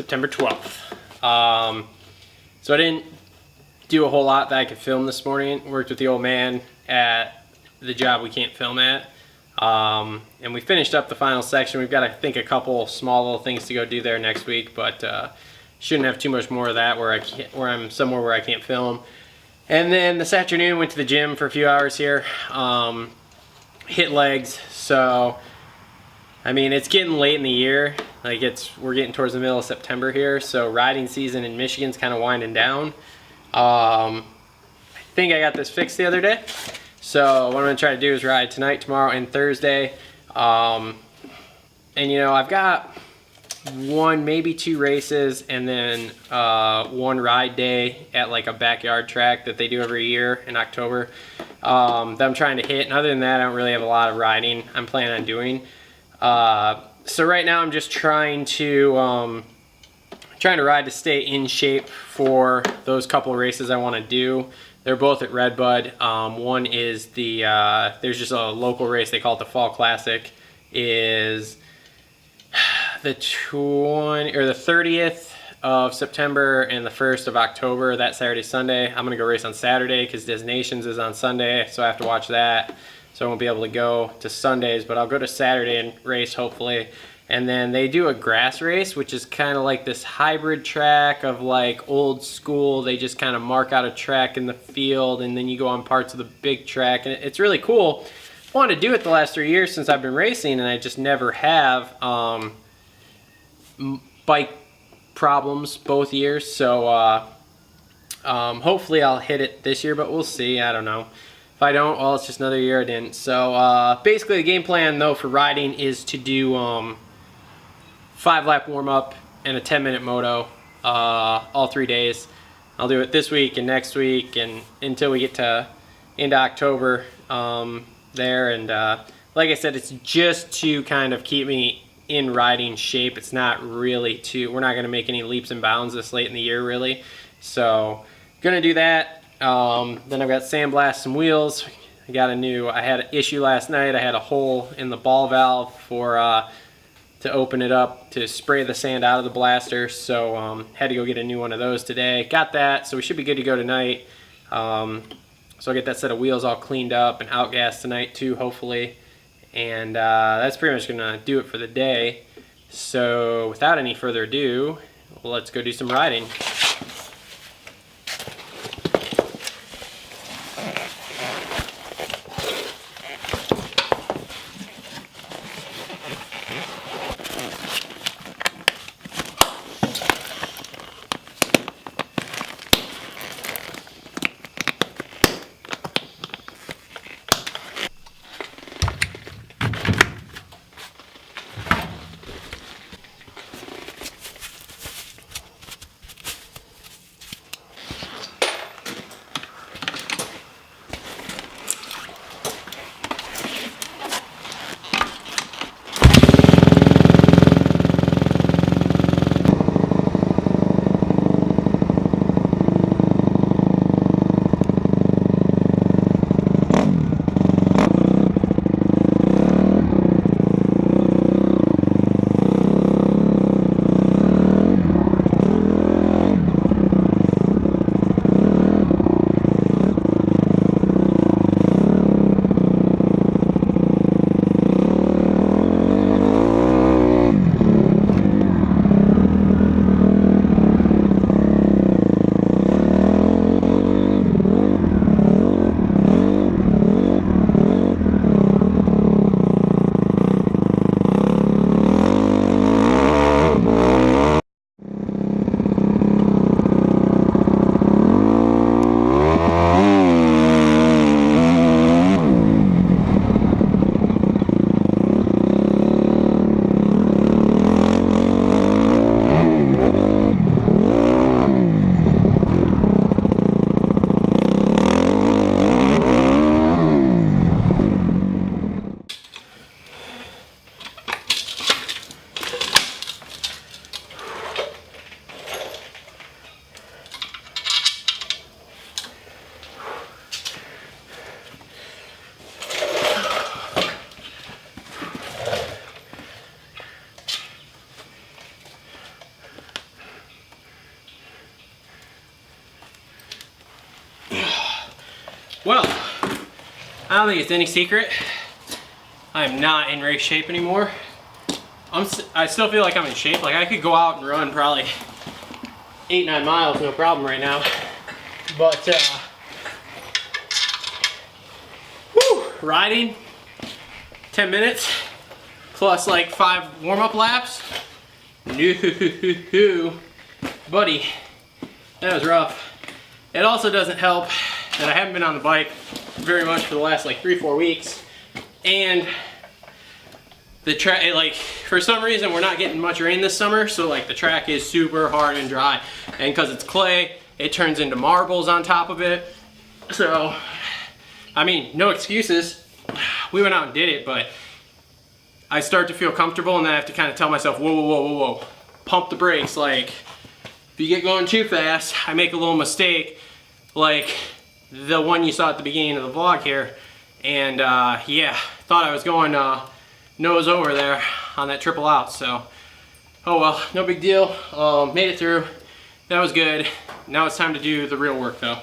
September 12th. So I didn't do a whole lot that I could film this morning. Worked with the old man at the job we can't film at. And we finished up the final section. We've got, I think, a couple small little things to go do there next week, but shouldn't have too much more of that where I'm somewhere where I can't film. And then this afternoon went to the gym for a few hours here. Hit legs. So I mean, it's getting late in the year. Like we're getting towards the middle of September here, so riding season in Michigan's kind of winding down. I think I got this fixed the other day. So what I'm gonna try to do is ride tonight, tomorrow, and Thursday. And you know, I've got one, maybe two races, and then one ride day at like a backyard track that they do every year in October that I'm trying to hit. And other than that, I don't really have a lot of riding I'm planning on doing. So right now I'm just trying to ride to stay in shape for those couple of races I want to do. They're both at Redbud. One is there's just a local race, they call it the Fall Classic, is the 30th of September and the 1st of October, that Saturday, Sunday. I'm gonna go race on Saturday because Designations is on Sunday, so I have to watch that. So I won't be able to go to Sundays, but I'll go to Saturday and race hopefully. And then they do a grass race, which is kind of like this hybrid track of like old school. They just kind of mark out a track in the field and then you go on parts of the big track. And it's really cool. I wanted to do it the last 3 years since I've been racing, and I just never have bike problems both years. So hopefully I'll hit it this year, but we'll see. I don't know. If I don't, well, it's just another year I didn't. So basically the game plan though for riding is to do 5-lap warm-up and a 10-minute moto all 3 days. I'll do it this week and next week and until we get into October there. And like I said, it's just to kind of keep me in riding shape. It's not really we're not gonna make any leaps and bounds this late in the year really. So gonna do that. Then I've got sandblast some wheels. I had an issue last night. I had a hole in the ball valve to open it up to spray the sand out of the blaster. So had to go get a new one of those today. Got that, so we should be good to go tonight. So I'll get that set of wheels all cleaned up and outgassed tonight too, hopefully. And that's pretty much gonna do it for the day. So without any further ado, let's go do some riding. Well, I don't think it's any secret. I'm not in race shape anymore. I still feel like I'm in shape. Like I could go out and run probably 8-9 miles, no problem right now. But riding 10 minutes plus like 5 warm-up laps. No, buddy, that was rough. It also doesn't help that I haven't been on the bike very much for the last like 3-4 weeks, and the track, like for some reason we're not getting much rain this summer, so like the track is super hard and dry, and because it's clay, it turns into marbles on top of it. So I mean, no excuses. We went out and did it, but I start to feel comfortable, and then I have to kind of tell myself, whoa, whoa, whoa, whoa, whoa, pump the brakes. Like if you get going too fast, I make a little mistake, like the one you saw at the beginning of the vlog here, and yeah, thought I was going nose over there on that triple out. So oh well, no big deal. Made it through. That was good. Now it's time to do the real work though.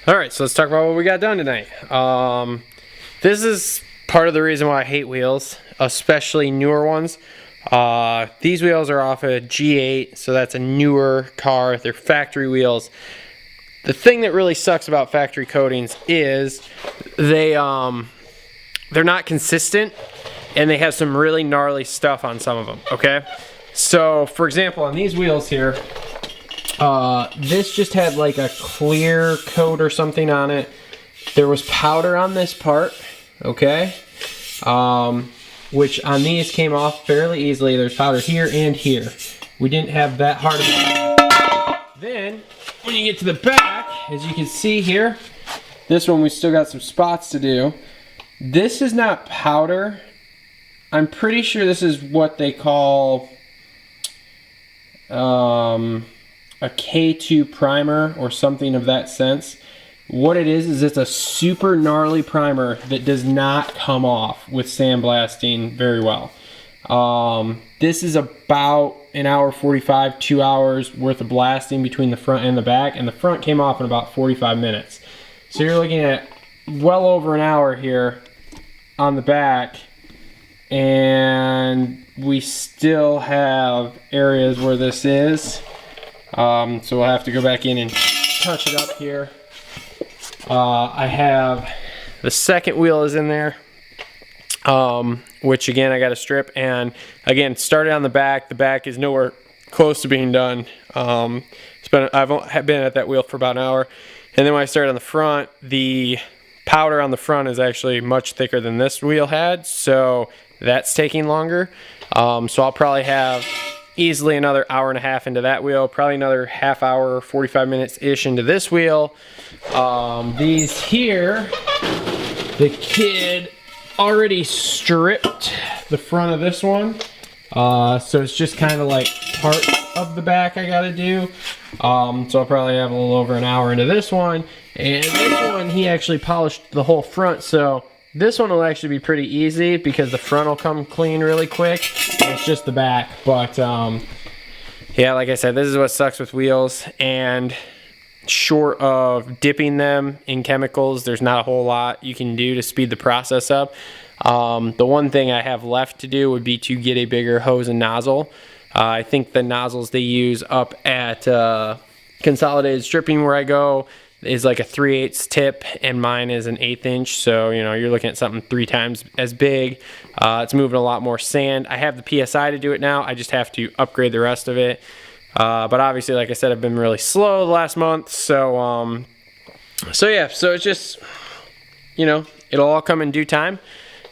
Alright, so let's talk about what we got done tonight. This is part of the reason why I hate wheels, especially newer ones. These wheels are off a G8, so that's a newer car. They're factory wheels. The thing that really sucks about factory coatings is they're not consistent, and they have some really gnarly stuff on some of them, okay? So, for example, on these wheels here, this just had like a clear coat or something on it. There was powder on this part, okay? Which on these came off fairly easily. There's powder here and here. We didn't have that hard of a... Then, when you get to the back, as you can see here, this one we still got some spots to do. This is not powder. I'm pretty sure this is what they call a K2 primer or something of that sense. What it is it's a super gnarly primer that does not come off with sandblasting very well. This is about an hour 45, 2 hours worth of blasting between the front and the back, and the front came off in about 45 minutes. So you're looking at well over an hour here on the back, and we still have areas where this is. So we'll have to go back in and touch it up here. I have the second wheel is in there, which again I got to strip, and again started on the back. The back is nowhere close to being done. I've been at that wheel for about an hour, and then when I started on the front, the powder on the front is actually much thicker than this wheel had, so that's taking longer. So I'll probably have easily another hour and a half into that wheel, probably another half hour, 45 minutes ish into this wheel. These here, the kid already stripped the front of this one, so it's just kind of like part of the back I gotta do. So I'll probably have a little over an hour into this one, and this one he actually polished the whole front, so this one will actually be pretty easy because the front will come clean really quick. It's just the back. But yeah, like I said, this is what sucks with wheels, and short of dipping them in chemicals, there's not a whole lot you can do to speed the process up. The one thing I have left to do would be to get a bigger hose and nozzle. I think the nozzles they use up at Consolidated Stripping where I go is like a 3/8 tip, and mine is an 1/8 inch, so you know you're looking at something 3 times as big. It's moving a lot more sand. I have the PSI to do it now. I just have to upgrade the rest of it. But obviously, like I said, I've been really slow the last month, so yeah, so it's just, you know, it'll all come in due time.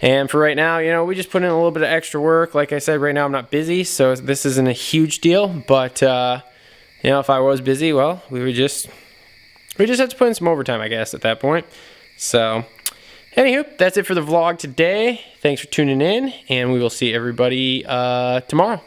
And for right now, you know, we just put in a little bit of extra work. Like I said, right now I'm not busy, so this isn't a huge deal, but you know, if I was busy, well, we just have to put in some overtime, I guess, at that point. So, anywho, that's it for the vlog today. Thanks for tuning in, and we will see everybody tomorrow.